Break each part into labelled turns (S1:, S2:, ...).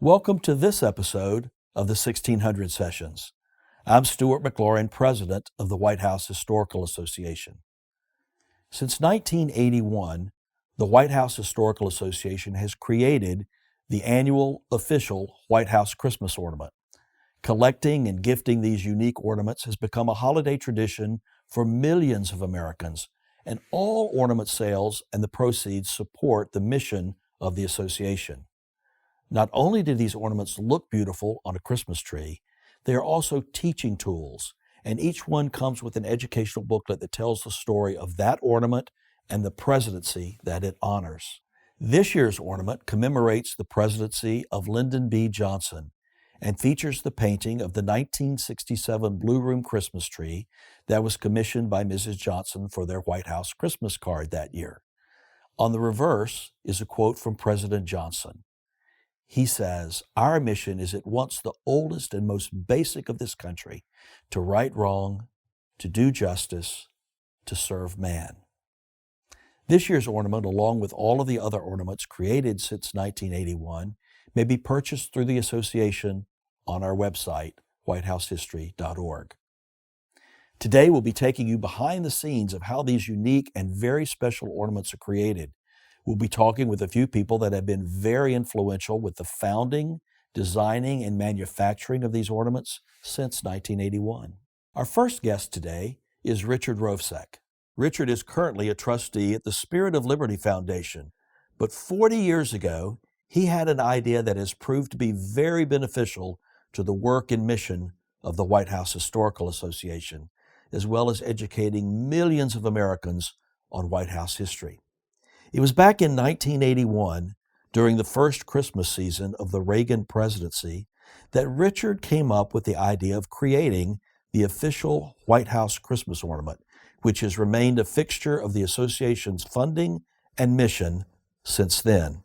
S1: Welcome to this episode of the 1600 Sessions. I'm Stuart McLaurin, President of the White House Historical Association. Since 1981, the White House Historical Association has created the annual official White House Christmas ornament. Collecting and gifting these unique ornaments has become a holiday tradition for millions of Americans, and all ornament sales and the proceeds support the mission of the association. Not only do these ornaments look beautiful on a Christmas tree, they are also teaching tools, and each one comes with an educational booklet that tells the story of that ornament and the presidency that it honors. This year's ornament commemorates the presidency of Lyndon B. Johnson and features the painting of the 1967 Blue Room Christmas tree that was commissioned by Mrs. Johnson for their White House Christmas card that year. On the reverse is a quote from President Johnson. He says, "Our mission is at once the oldest and most basic of this country, to right wrong, to do justice, to serve man." This year's ornament, along with all of the other ornaments created since 1981, may be purchased through the association on our website, whitehousehistory.org. Today, we'll be taking you behind the scenes of how these unique and very special ornaments are created. We'll be talking with a few people that have been very influential with the founding, designing, and manufacturing of these ornaments since 1981. Our first guest today is Richard Rovsek. Richard is currently a trustee at the Spirit of Liberty Foundation, but 40 years ago, he had an idea that has proved to be very beneficial to the work and mission of the White House Historical Association, as well as educating millions of Americans on White House history. It was back in 1981, during the first Christmas season of the Reagan presidency, that Richard came up with the idea of creating the official White House Christmas ornament, which has remained a fixture of the association's funding and mission since then.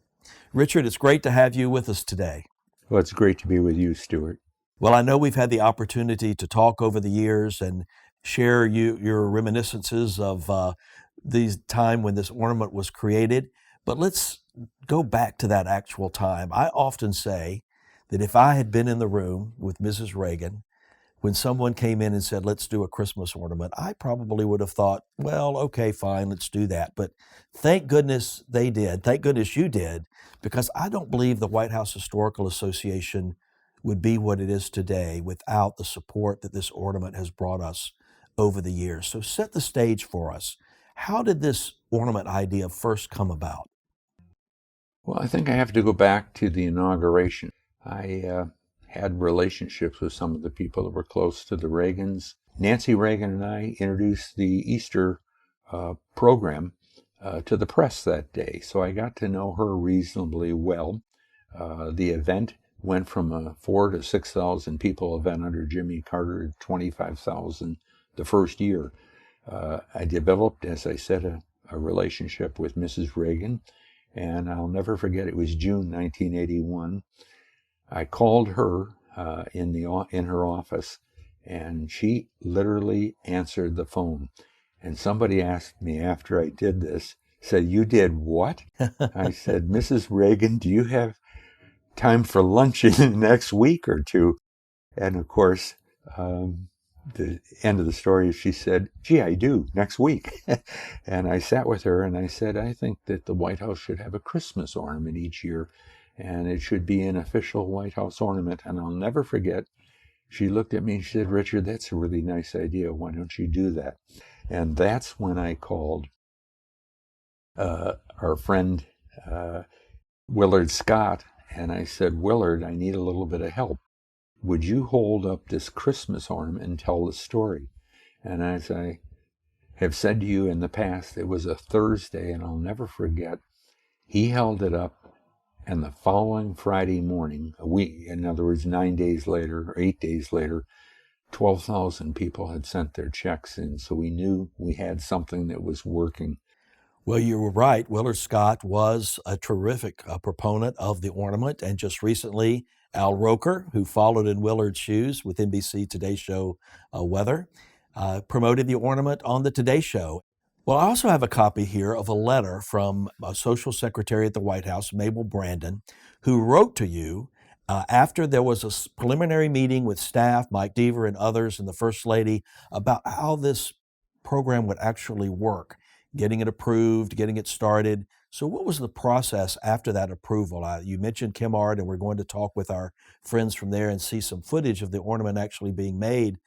S1: Richard, it's great to have you with us today.
S2: Well, it's great to be with you, Stuart.
S1: Well, I know we've had the opportunity to talk over the years and share your reminiscences of the time when this ornament was created, but let's go back to that actual time. I often say that if I had been in the room with Mrs. Reagan when someone came in and said, "Let's do a Christmas ornament," I probably would have thought, well, okay, fine, let's do that. But thank goodness they did. Thank goodness you did, because I don't believe the White House Historical Association would be what it is today without the support that this ornament has brought us over the years. So set the stage for us. How did this ornament idea first come about?
S2: Well, I think I have to go back to the inauguration. I had relationships with some of the people that were close to the Reagans. Nancy Reagan and I introduced the Easter program to the press that day, so I got to know her reasonably well. The event went from a 4,000 to 6,000 people event under Jimmy Carter to 25,000 the first year. I developed, as I said, a relationship with Mrs. Reagan, and I'll never forget, it was June 1981. I called her in her office, and she literally answered the phone. And somebody asked me after I did this, said, "You did what?" I said, "Mrs. Reagan, do you have time for lunch in the next week or two?" And of course, the end of the story is she said, "Gee, I do, next week." And I sat with her and I said, "I think that the White House should have a Christmas ornament each year, and it should be an official White House ornament." And I'll never forget, she looked at me and she said, "Richard, that's a really nice idea. Why don't you do that?" And that's when I called our friend Willard Scott, and I said, "Willard, I need a little bit of help. Would you hold up this Christmas ornament and tell the story?" And as I have said to you in the past, it was a Thursday, and I'll never forget, he held it up, and the following Friday morning, a week, in other words, 9 days later, or 8 days later, 12,000 people had sent their checks in, so we knew we had something that was working.
S1: Well, you were right. Willard Scott was a terrific proponent of the ornament, and just recently, Al Roker, who followed in Willard's shoes with NBC Today Show Weather, promoted the ornament on the Today Show. Well, I also have a copy here of a letter from a social secretary at the White House, Mabel Brandon, who wrote to you after there was a preliminary meeting with staff, Mike Deaver and others, and the First Lady about how this program would actually work, getting it approved, getting it started. So, what was the process after that approval? You mentioned ChemArt, and we're going to talk with our friends from there and see some footage of the ornament actually being made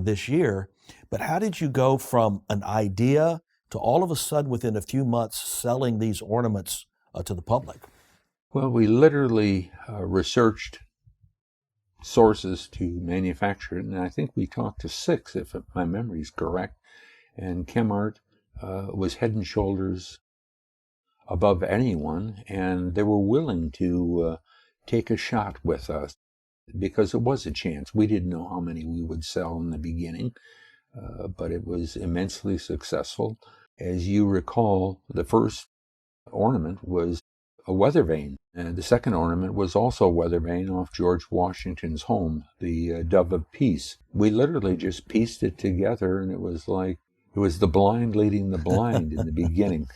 S1: this year. But how did you go from an idea to all of a sudden, within a few months, selling these ornaments to the public?
S2: Well, we literally researched sources to manufacture it, and I think we talked to 6, if my memory is correct. And ChemArt was head and shoulders above anyone, and they were willing to take a shot with us because it was a chance. We didn't know how many we would sell in the beginning, but it was immensely successful. As you recall, the first ornament was a weather vane, and the second ornament was also a weather vane off George Washington's home, the Dove of Peace. We literally just pieced it together, and it was like it was the blind leading the blind in the beginning.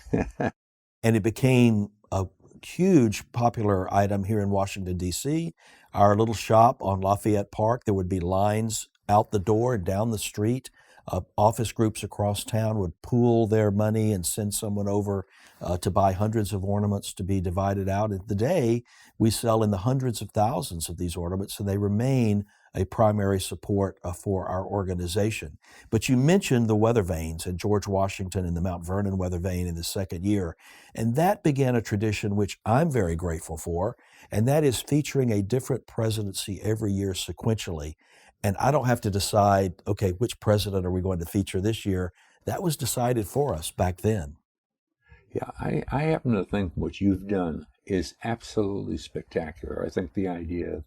S1: And it became a huge popular item here in Washington, D.C. Our little shop on Lafayette Park, there would be lines out the door and down the street. Office groups across town would pool their money and send someone over to buy hundreds of ornaments to be divided out. And today, we sell in the hundreds of thousands of these ornaments, and they remain a primary support for our organization. But you mentioned the weather vanes at George Washington and the Mount Vernon weather vane in the second year. And that began a tradition which I'm very grateful for, and that is featuring a different presidency every year sequentially. And I don't have to decide, okay, which president are we going to feature this year? That was decided for us back then.
S2: Yeah, I happen to think what you've done is absolutely spectacular. I think the idea of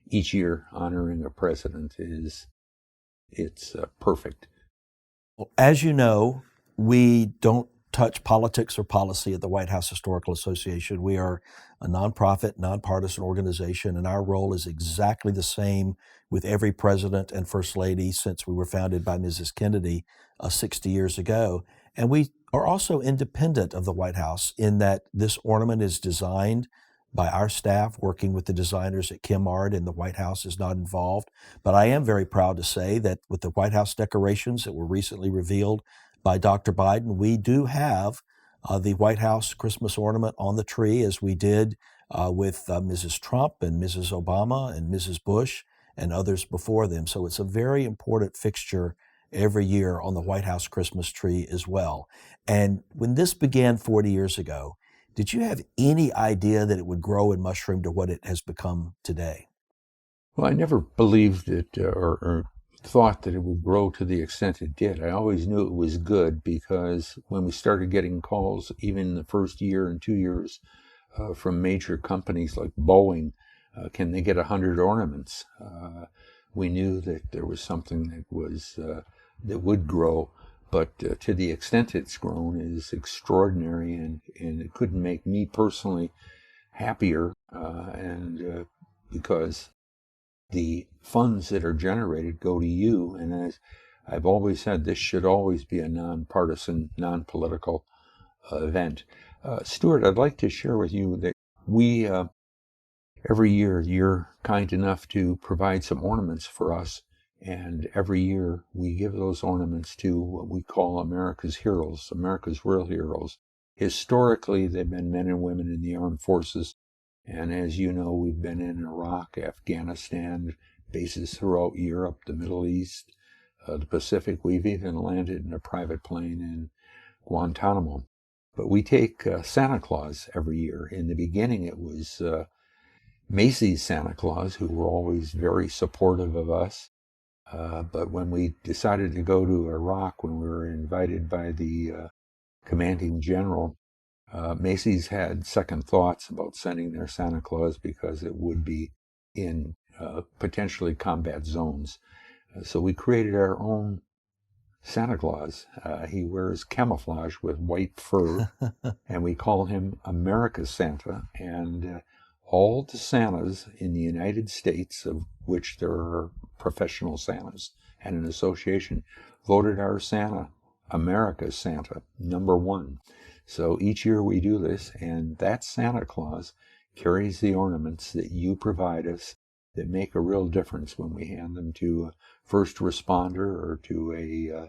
S2: each year honoring a president it's perfect.
S1: Well, as you know, we don't touch politics or policy at the White House Historical Association. We are a nonprofit, nonpartisan organization, and our role is exactly the same with every president and first lady since we were founded by Mrs. Kennedy 60 years ago. And we are also independent of the White House in that this ornament is designed by our staff working with the designers at ChemArt, and the White House is not involved. But I am very proud to say that with the White House decorations that were recently revealed by Dr. Biden, we do have the White House Christmas ornament on the tree, as we did with Mrs. Trump and Mrs. Obama and Mrs. Bush and others before them. So it's a very important fixture every year on the White House Christmas tree as well. And when this began 40 years ago, did you have any idea that it would grow and mushroom to what it has become today?
S2: Well, I never believed it or thought that it would grow to the extent it did. I always knew it was good because when we started getting calls, even the first year and 2 years, from major companies like Boeing, can they get 100 ornaments? We knew that there was something that would grow. But to the extent it's grown is extraordinary, and it couldn't make me personally happier. Because the funds that are generated go to you, and as I've always said, this should always be a nonpartisan, non-political event. Stuart, I'd like to share with you that we every year you're kind enough to provide some ornaments for us. And every year we give those ornaments to what we call America's heroes, America's real heroes. Historically, they've been men and women in the armed forces. And as you know, we've been in Iraq, Afghanistan, bases throughout Europe, the Middle East, the Pacific. We've even landed in a private plane in Guantanamo. But we take Santa Claus every year. In the beginning, it was Macy's Santa Claus, who were always very supportive of us. But when we decided to go to Iraq, when we were invited by the commanding general, Macy's had second thoughts about sending their Santa Claus because it would be in potentially combat zones. So we created our own Santa Claus. He wears camouflage with white fur, and we call him America's Santa. And all the Santas in the United States, of which there are professional Santas and an association, voted our Santa America's Santa #1. So each year we do this, and that Santa Claus carries the ornaments that you provide us that make a real difference when we hand them to a first responder or to a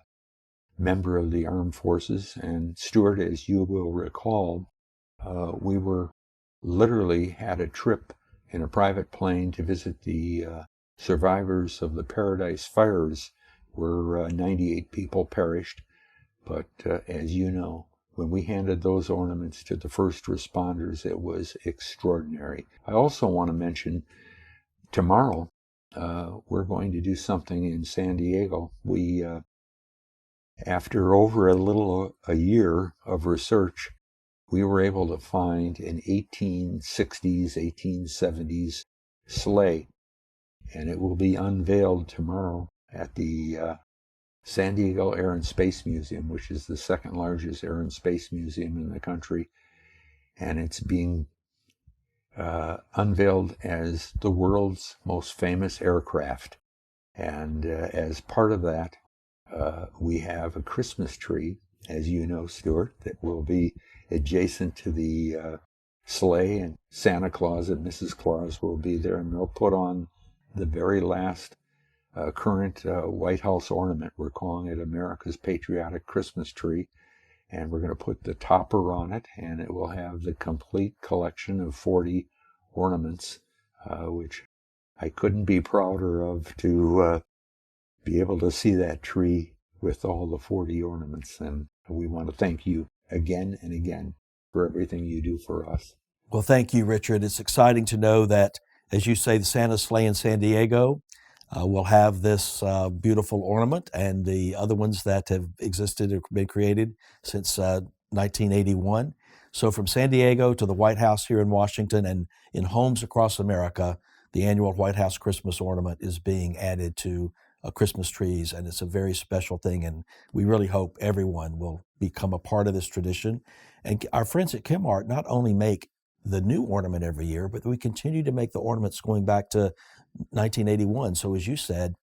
S2: member of the armed forces. And Stuart, as you will recall, we were literally had a trip in a private plane to visit the survivors of the Paradise Fires, where 98 people perished. But as you know, when we handed those ornaments to the first responders, it was extraordinary. I also want to mention tomorrow we're going to do something in San Diego. We, after over a year of research, we were able to find an 1860s, 1870s sleigh, and it will be unveiled tomorrow at the San Diego Air and Space Museum, which is the second largest air and space museum in the country. And it's being unveiled as the world's most famous aircraft. And as part of that, we have a Christmas tree, as you know, Stuart, that will be adjacent to the sleigh, and Santa Claus and Mrs. Claus will be there, and they'll put on the very last current White House ornament. We're calling it America's Patriotic Christmas Tree, and we're going to put the topper on it, and it will have the complete collection of 40 ornaments, which I couldn't be prouder of, to be able to see that tree with all the 40 ornaments. And we want to thank you again and again for everything you do for us.
S1: Well, thank you, Richard. It's exciting to know that, as you say, the Santa sleigh in San Diego will have this beautiful ornament, and the other ones that have existed have been created since 1981. So from San Diego to the White House here in Washington and in homes across America, the annual White House Christmas ornament is being added to Christmas trees, and it's a very special thing, and we really hope everyone will become a part of this tradition. And our friends at Chemart not only make the new ornament every year, but we continue to make the ornaments going back to 1981. So as you said,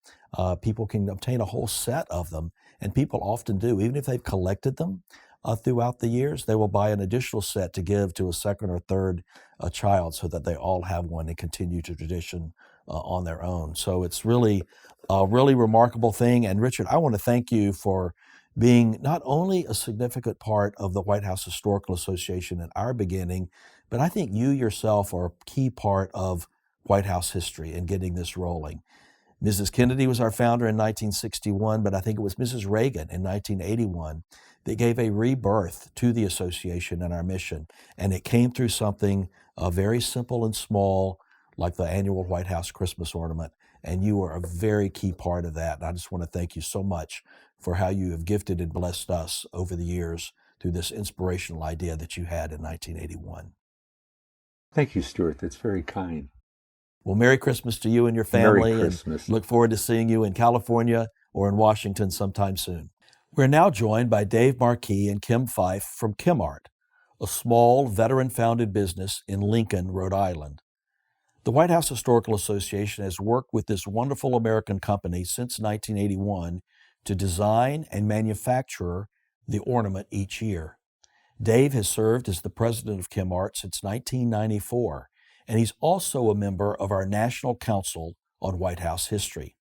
S1: people can obtain a whole set of them, and people often do. Even if they've collected them throughout the years, they will buy an additional set to give to a second or third child, so that they all have one and continue the tradition on their own. So it's really a really remarkable thing. And Richard, I want to thank you for being not only a significant part of the White House Historical Association in our beginning, but I think you yourself are a key part of White House history and getting this rolling. Mrs. Kennedy was our founder in 1961, but I think it was Mrs. Reagan in 1981 that gave a rebirth to the association and our mission. And it came through something very simple and small, like the annual White House Christmas ornament. And you are a very key part of that. And I just want to thank you so much for how you have gifted and blessed us over the years through this inspirational idea that you had in 1981.
S2: Thank you, Stuart. That's very kind.
S1: Well, Merry Christmas to you and your family.
S2: Merry Christmas.
S1: And look forward to seeing you in California or in Washington sometime soon. We're now joined by Dave Marquis and Kim Fife from Chemart, a small veteran-founded business in Lincoln, Rhode Island. The White House Historical Association has worked with this wonderful American company since 1981 to design and manufacture the ornament each year. Dave has served as the president of Chemart since 1994, and he's also a member of our National Council on White House History.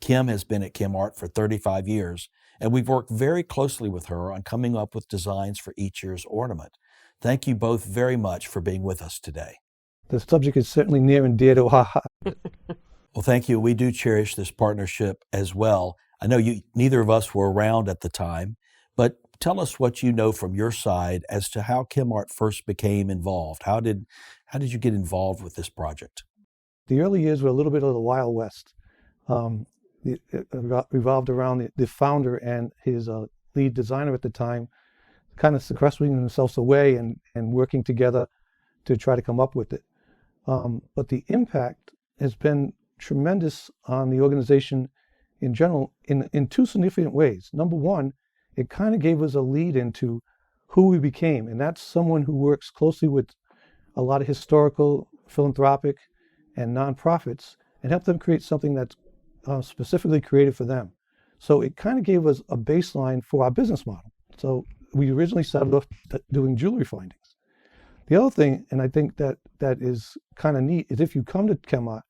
S1: Kim has been at Chemart for 35 years, and we've worked very closely with her on coming up with designs for each year's ornament. Thank you both very much for being with us today.
S3: The subject is certainly near and dear to our heart.
S1: Well, thank you. We do cherish this partnership as well. I know neither of us were around at the time, but tell us what you know from your side as to how Chemart first became involved. How did you get involved with this project?
S3: The early years were a little bit of the Wild West. It revolved around the founder and his lead designer at the time, kind of sequestering themselves away and working together to try to come up with it. But the impact has been tremendous on the organization in general in two significant ways. Number one, it kind of gave us a lead into who we became, and that's someone who works closely with a lot of historical, philanthropic, and nonprofits and help them create something that's specifically created for them. So it kind of gave us a baseline for our business model. So we originally started off doing jewelry findings. The other thing, and I think that is kind of neat, is if you come to ChemArt,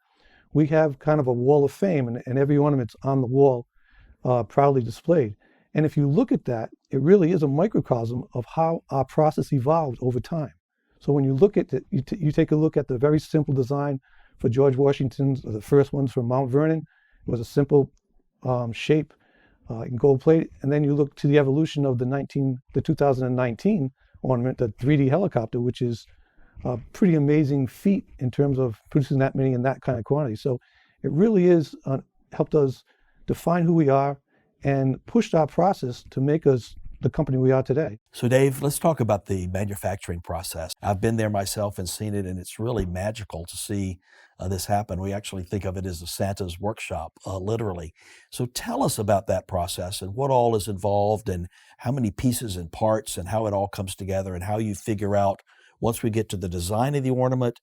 S3: we have kind of a wall of fame, and every ornament's on the wall, proudly displayed. And if you look at that, it really is a microcosm of how our process evolved over time. So when you look at it, you take a look at the very simple design for George Washington's, the first ones from Mount Vernon. It was a simple shape in gold plate, and then you look to the evolution of the 2019 ornament, the 3D helicopter, which is a pretty amazing feat in terms of producing that many in that kind of quantity. So it really is helped us define who we are and pushed our process to make us the company we are today.
S1: So Dave, let's talk about the manufacturing process. I've been there myself and seen it, and it's really magical to see this happen. We actually think of it as a Santa's workshop, literally. So tell us about that process and what all is involved and how many pieces and parts and how it all comes together and how you figure out, once we get to the design of the ornament,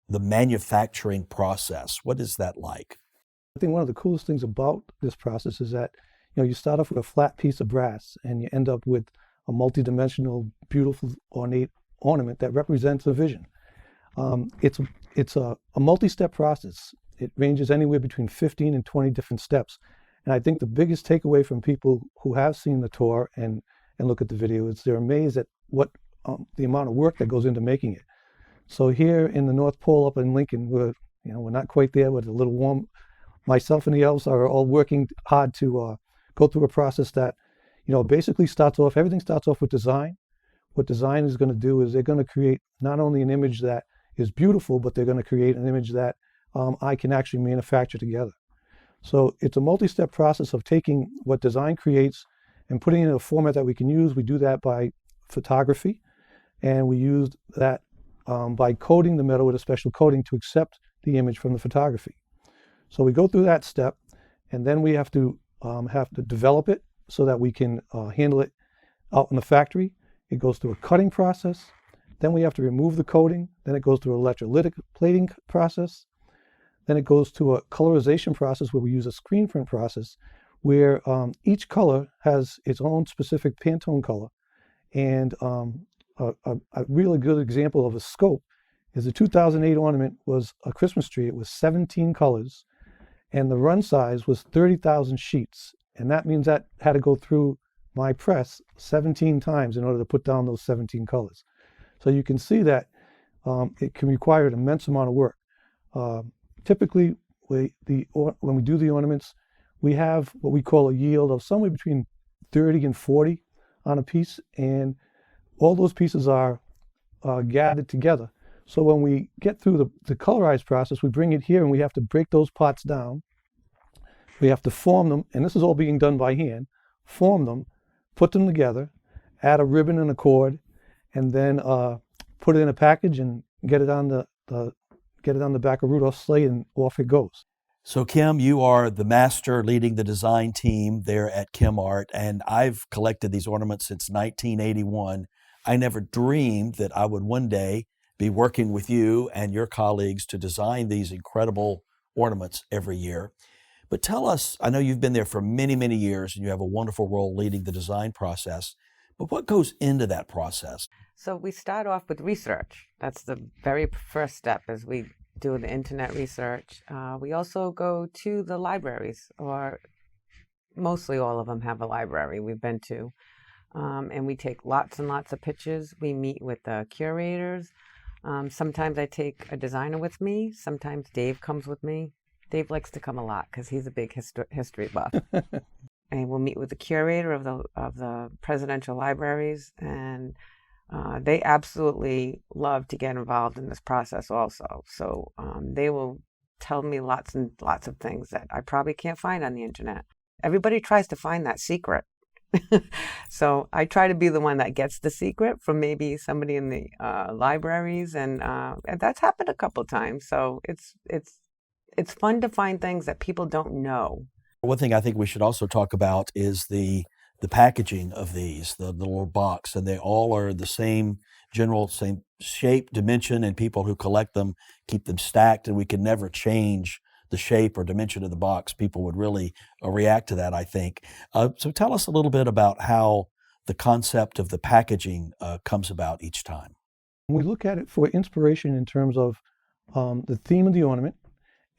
S1: the manufacturing process. What is that like?
S3: I think one of the coolest things about this process is that you start off with a flat piece of brass and you end up with a multi-dimensional, beautiful, ornate ornament that represents a vision. It's a multi-step process. It ranges anywhere between 15 and 20 different steps. And I think the biggest takeaway from people who have seen the tour and look at the video is they're amazed at what the amount of work that goes into making it. So here in the North Pole up in Lincoln, we're not quite there, but a little warm. Myself and the elves are all working hard to go through a process that, basically everything starts off with design. What design is going to do is they're going to create not only an image that is beautiful, but they're going to create an image that I can actually manufacture together. So it's a multi-step process of taking what design creates and putting it in a format that we can use. We do that by photography, and we use that by coating the metal with a special coating to accept the image from the photography. So we go through that step, and then we have to develop it so that we can handle it out in the factory. It goes through a cutting process. Then we have to remove the coating. Then it goes through an electrolytic plating process. Then it goes to a colorization process where we use a screen print process where each color has its own specific Pantone color. And a really good example of a scope is the 2008 ornament was a Christmas tree. It was 17 colors, and the run size was 30,000 sheets. And that means that had to go through my press 17 times in order to put down those 17 colors. So you can see that it can require an immense amount of work. Typically, when we do the ornaments, we have what we call a yield of somewhere between 30 and 40 on a piece, and all those pieces are gathered together. So when we get through the colorized process, we bring it here and we have to break those pots down. We have to form them, and this is all being done by hand, form them, put them together, add a ribbon and a cord, and then put it in a package and get it on the back of Rudolph's sleigh, and off it goes.
S1: So Kim, you are the master leading the design team there at ChemArt, and I've collected these ornaments since 1981. I never dreamed that I would one day be working with you and your colleagues to design these incredible ornaments every year. But tell us, I know you've been there for many, many years and you have a wonderful role leading the design process, but what goes into that process?
S4: So we start off with research. That's the very first step, as we do the internet research. We also go to the libraries, or mostly all of them have a library we've been to. And we take lots and lots of pictures. We meet with the curators. Sometimes I take a designer with me. Sometimes Dave comes with me. Dave likes to come a lot because he's a big history buff. And we'll meet with the curator of the presidential libraries, and they absolutely love to get involved in this process also. So they will tell me lots and lots of things that I probably can't find on the internet. Everybody tries to find that secret. So I try to be the one that gets the secret from maybe somebody in the libraries, and that's happened a couple times. So it's fun to find things that people don't know.
S1: One thing I think we should also talk about is the packaging of these, the little box, and they all are the same same shape, dimension, and people who collect them keep them stacked, and we can never change the shape or dimension of the box. People would really react to that, I think. So tell us a little bit about how the concept of the packaging comes about each time.
S3: We look at it for inspiration in terms of the theme of the ornament,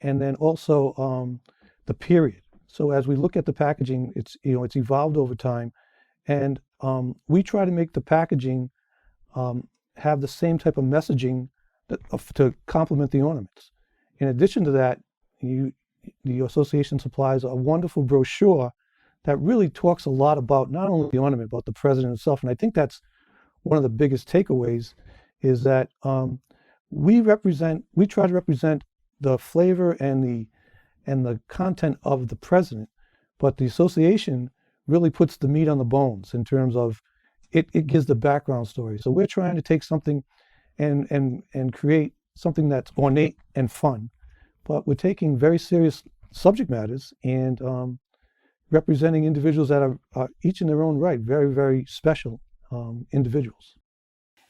S3: and then also the period. So as we look at the packaging, it's it's evolved over time, and we try to make the packaging have the same type of messaging to complement the ornaments. In addition to that, the association supplies a wonderful brochure that really talks a lot about not only the ornament, but the president himself. And I think that's one of the biggest takeaways, is that we try to represent the flavor and the content of the president, but the association really puts the meat on the bones in terms of it gives the background story. So we're trying to take something and create something that's ornate and fun, but we're taking very serious subject matters and representing individuals that are each in their own right, very, very special individuals.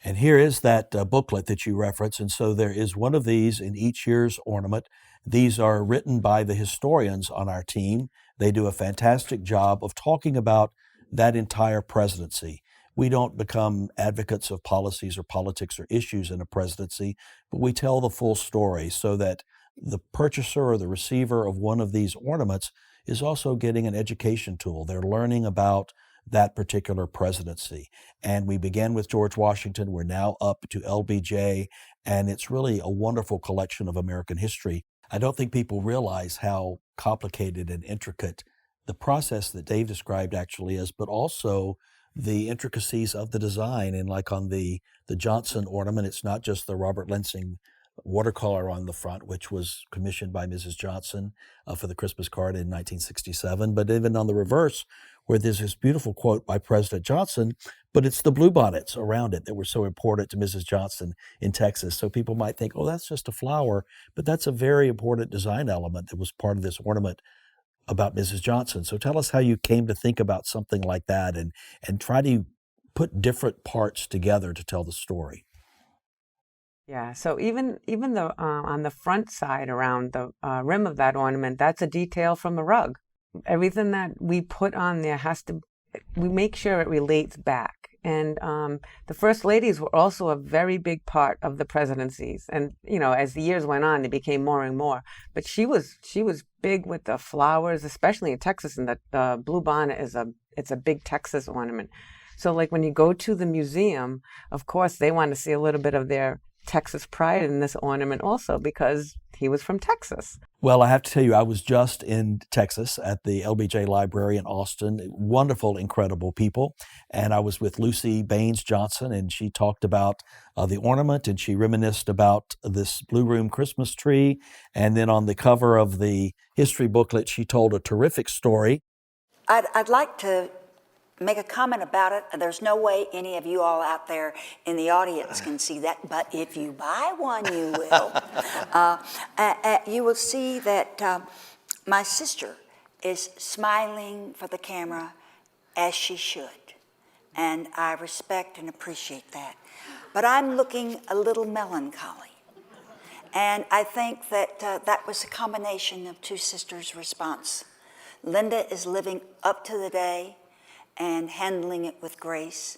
S1: And here is that booklet that you reference. And so there is one of these in each year's ornament. These are written by the historians on our team. They do a fantastic job of talking about that entire presidency. We don't become advocates of policies or politics or issues in a presidency, but we tell the full story so that the purchaser or the receiver of one of these ornaments is also getting an education tool. They're learning about that particular presidency. And we began with George Washington. We're now up to LBJ, and it's really a wonderful collection of American history. I don't think people realize how complicated and intricate the process that Dave described actually is, but also the intricacies of the design. And like on the Johnson ornament, it's not just the Robert Lansing watercolor on the front, which was commissioned by Mrs. Johnson for the Christmas card in 1967, but even on the reverse, where there's this beautiful quote by President Johnson, but it's the bluebonnets around it that were so important to Mrs. Johnson in Texas. So people might think, oh, that's just a flower, but that's a very important design element that was part of this ornament about Mrs. Johnson. So tell us how you came to think about something like that and try to put different parts together to tell the story.
S4: Yeah, so even the on the front side around the rim of that ornament, that's a detail from the rug. Everything that we put on there we make sure it relates back. And the first ladies were also a very big part of the presidencies. And, as the years went on, they became more and more. But she was big with the flowers, especially in Texas. And the blue bonnet it's a big Texas ornament. So like when you go to the museum, of course, they want to see a little bit of their Texas pride in this ornament also, because he was from Texas.
S1: Well, I have to tell you, I was just in Texas at the LBJ Library in Austin. Wonderful, incredible people. And I was with Lucy Baines Johnson, and she talked about the ornament, and she reminisced about this Blue Room Christmas tree. And then on the cover of the history booklet, she told a terrific story.
S5: I'd like to make a comment about it. There's no way any of you all out there in the audience can see that, but if you buy one, you will. You will see that my sister is smiling for the camera as she should, and I respect and appreciate that. But I'm looking a little melancholy, and I think that that was a combination of two sisters' response. Linda is living up to the day and handling it with grace.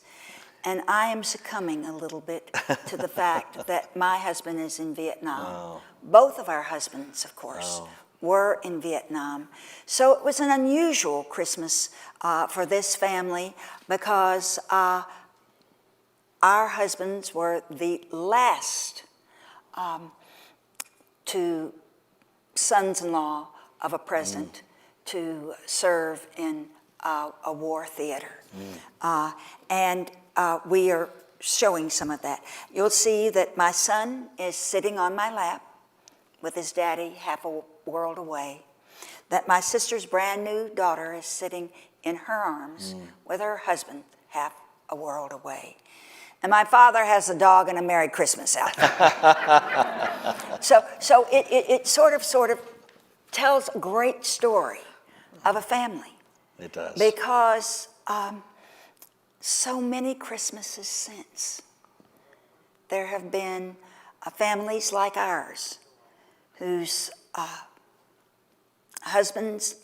S5: And I am succumbing a little bit to the fact that my husband is in Vietnam. Oh. Both of our husbands, of course, were in Vietnam. So it was an unusual Christmas for this family because our husbands were the last two sons-in-law of a president to serve in a war theater. And we are showing some of that. You'll see that my son is sitting on my lap with his daddy half a world away, that my sister's brand new daughter is sitting in her arms with her husband half a world away. And my father has a dog and a Merry Christmas out there. So it sort of tells a great story of a family.
S1: It does.
S5: Because so many Christmases since, there have been families like ours whose husbands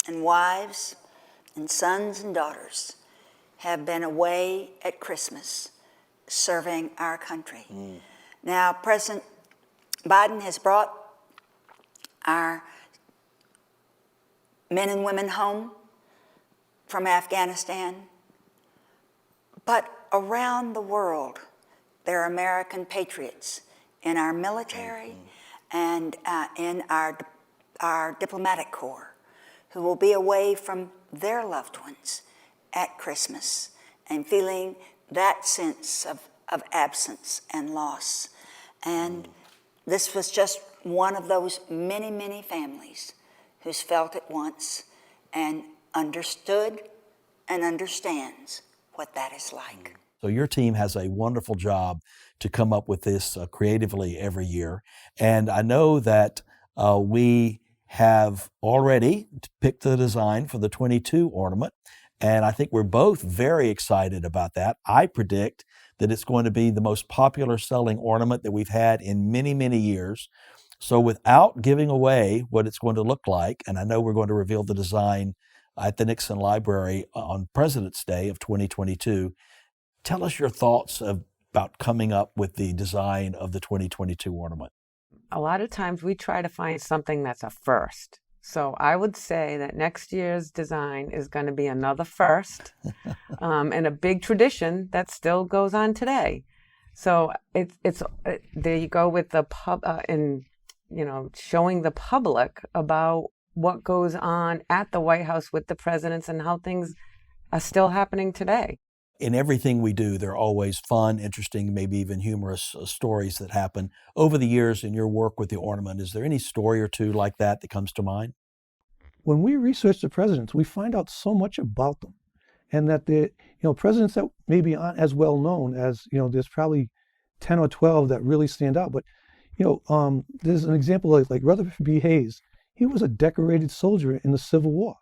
S5: and wives and sons and daughters have been away at Christmas serving our country. Now, President Biden has brought our men and women home from Afghanistan, but around the world, there are American patriots in our military and in our diplomatic corps who will be away from their loved ones at Christmas and feeling that sense of absence and loss. And this was just one of those many, many families who's felt it once and understood and understands what that is like.
S1: So your team has a wonderful job to come up with this creatively every year. And I know that we have already picked the design for the 22 ornament. And I think we're both very excited about that. I predict that it's going to be the most popular selling ornament that we've had in many, many years. So without giving away what it's going to look like, and I know we're going to reveal the design at the Nixon Library on President's Day of 2022, tell us your thoughts about coming up with the design of the 2022 ornament.
S4: A lot of times we try to find something that's a first. So I would say that next year's design is going to be another first and a big tradition that still goes on today. So it's there you go with the showing the public about what goes on at the White House with the presidents and how things are still happening today.
S1: In everything we do, there are always fun, interesting, maybe even humorous stories that happen. Over the years in your work with the ornament, is there any story or two like that comes to mind?
S3: When we research the presidents, we find out so much about them, and that the presidents that maybe aren't as well known as there's probably 10 or 12 that really stand out. But there's an example like Rutherford B. Hayes. He was a decorated soldier in the Civil War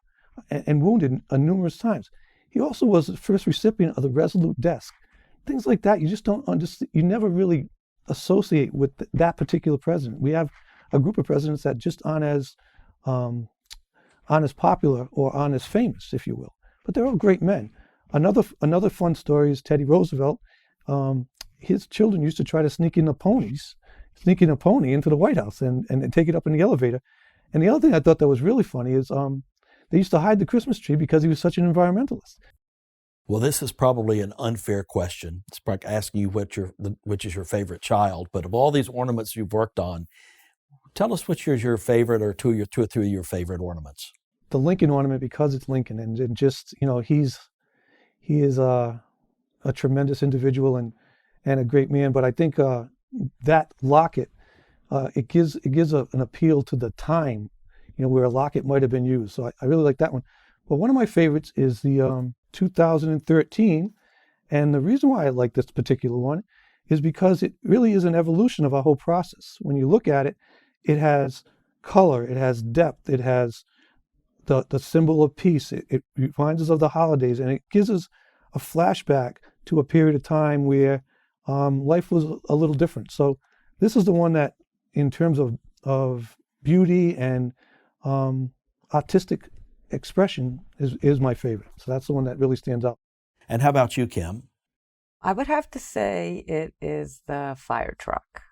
S3: and wounded numerous times. He also was the first recipient of the Resolute Desk. Things like that, you just don't understand. You never really associate with that particular president. We have a group of presidents that just aren't as popular or aren't as famous, if you will. But they're all great men. Another fun story is Teddy Roosevelt. His children used to try to sneak in a pony into the White House and take it up in the elevator. And the other thing I thought that was really funny is they used to hide the Christmas tree because he was such an environmentalist.
S1: Well, this is probably an unfair question. It's like asking you which is your favorite child. But of all these ornaments you've worked on, tell us which is your favorite or two or three of your favorite ornaments.
S3: The Lincoln ornament, because it's Lincoln, and just he is a tremendous individual and a great man. But I think that locket it gives an appeal to the time, where a locket might have been used. So I really like that one. But one of my favorites is the 2013, and the reason why I like this particular one is because it really is an evolution of our whole process. When you look at it, it has color, it has depth, it has the symbol of peace. It reminds us of the holidays, and it gives us a flashback to a period of time where life was a little different. So this is the one that, in terms of beauty and artistic expression, is my favorite. So that's the one that really stands out.
S1: And how about you, Kim?
S4: I would have to say it is the fire truck.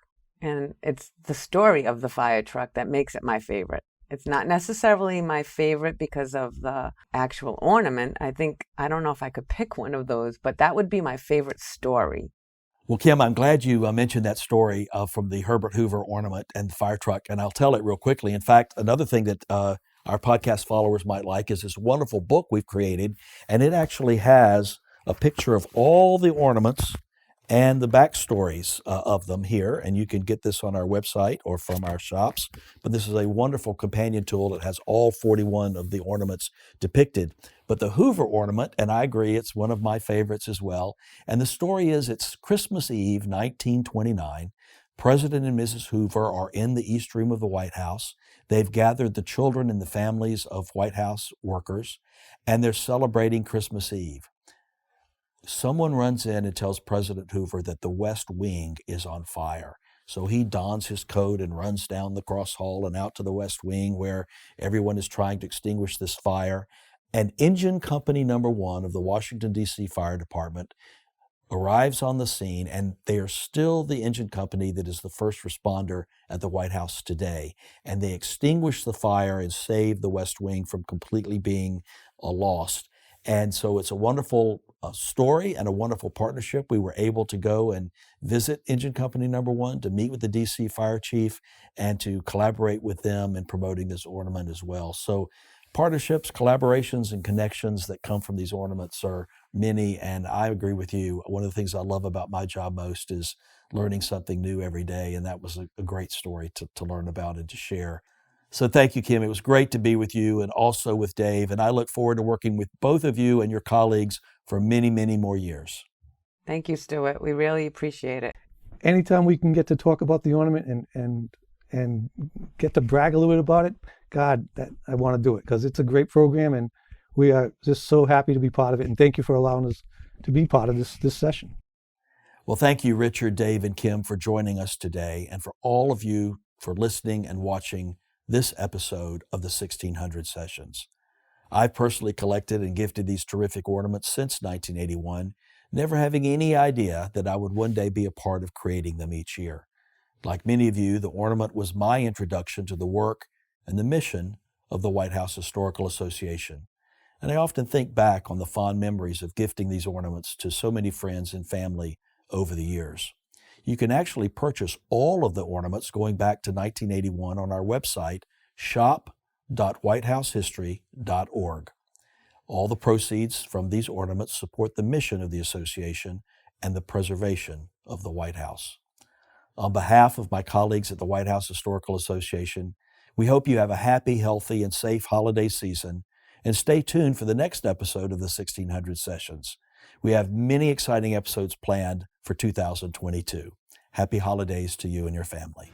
S4: And it's the story of the fire truck that makes it my favorite. It's not necessarily my favorite because of the actual ornament. I don't know if I could pick one of those, but that would be my favorite story.
S1: Well, Kim, I'm glad you mentioned that story from the Herbert Hoover ornament and the fire truck, and I'll tell it real quickly. In fact, another thing that our podcast followers might like is this wonderful book we've created, and it actually has a picture of all the ornaments and the backstories of them here, and you can get this on our website or from our shops. But this is a wonderful companion tool that has all 41 of the ornaments depicted. But the Hoover ornament, and I agree, it's one of my favorites as well. And the story is it's Christmas Eve, 1929. President and Mrs. Hoover are in the East Room of the White House. They've gathered the children and the families of White House workers, and they're celebrating Christmas Eve. Someone runs in and tells President Hoover that the West Wing is on fire. So he dons his coat and runs down the cross hall and out to the West Wing where everyone is trying to extinguish this fire. And Engine Company number 1 of the Washington, D.C. Fire Department arrives on the scene, and they are still the engine company that is the first responder at the White House today. And they extinguish the fire and save the West Wing from completely being lost. And so it's a wonderful story and a wonderful partnership. We were able to go and visit Engine Company Number 1, to meet with the DC Fire Chief, and to collaborate with them in promoting this ornament as well. So partnerships, collaborations, and connections that come from these ornaments are many, and I agree with you. One of the things I love about my job most is learning something new every day, and that was a great story to learn about and to share. So thank you, Kim. It was great to be with you and also with Dave, and I look forward to working with both of you and your colleagues for many, many more years.
S4: Thank you, Stuart. We really appreciate it.
S3: Anytime we can get to talk about the ornament and get to brag a little bit about it, God, that I want to do it, because it's a great program, and we are just so happy to be part of it. And thank you for allowing us to be part of this session.
S1: Well, thank you, Richard, Dave, and Kim, for joining us today, and for all of you for listening and watching this episode of the 1600 Sessions. I've personally collected and gifted these terrific ornaments since 1981, never having any idea that I would one day be a part of creating them each year. Like many of you, the ornament was my introduction to the work and the mission of the White House Historical Association. And I often think back on the fond memories of gifting these ornaments to so many friends and family over the years. You can actually purchase all of the ornaments going back to 1981 on our website, shop.whitehousehistory.org. All the proceeds from these ornaments support the mission of the association and the preservation of the White House. On behalf of my colleagues at the White House Historical Association, we hope you have a happy, healthy, and safe holiday season, and stay tuned for the next episode of the 1600 Sessions. We have many exciting episodes planned for 2022. Happy holidays to you and your family.